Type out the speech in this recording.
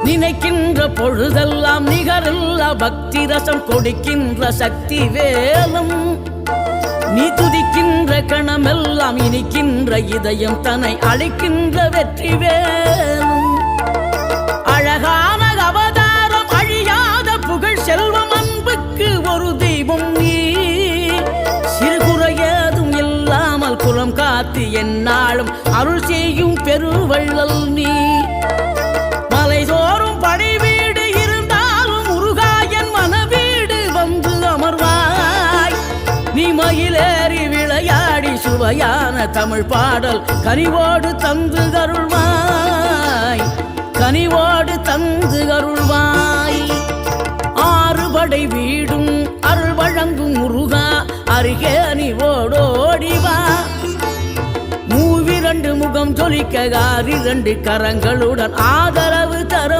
நினைக்கின்ற பொழுதெல்லாம் நிகரில்லா பக்தி ரசம் கொடுக்கின்ற சக்தி வேலும் நீ துதிக்கின்ற கணமெல்லாம் இனிக்கின்ற இதயம் தன்னை அழைக்கின்ற வெற்றி வேலும் அழகான அவதாரம் அழியாத புகழ் செல்வம் அன்புக்கு ஒரு தெய்வம் நீ சிறுகுறையதும் இல்லாமல் குலம் காத்து எந்நாளும் அருள் செய்யும் பெருவள்ளல் நீ மலைதோறும் படை வீடு இருந்தாலும் முருகாயன் மனவீடு வந்து அமர்வாய் நீ மயிலேறி விளையாடி சுவையான தமிழ் பாடல் கனிவோடு தந்து அருள்வாய் கனிவோடு தந்து அருள்வாய் ஆறுபடை வீடும் அருள் வழங்கும் முருகா அருகே அணிவோடோடிவா மூவிரண்டு முகம் ஜொலிக்க 6 கரங்களுடன் ஆதரவு தரும்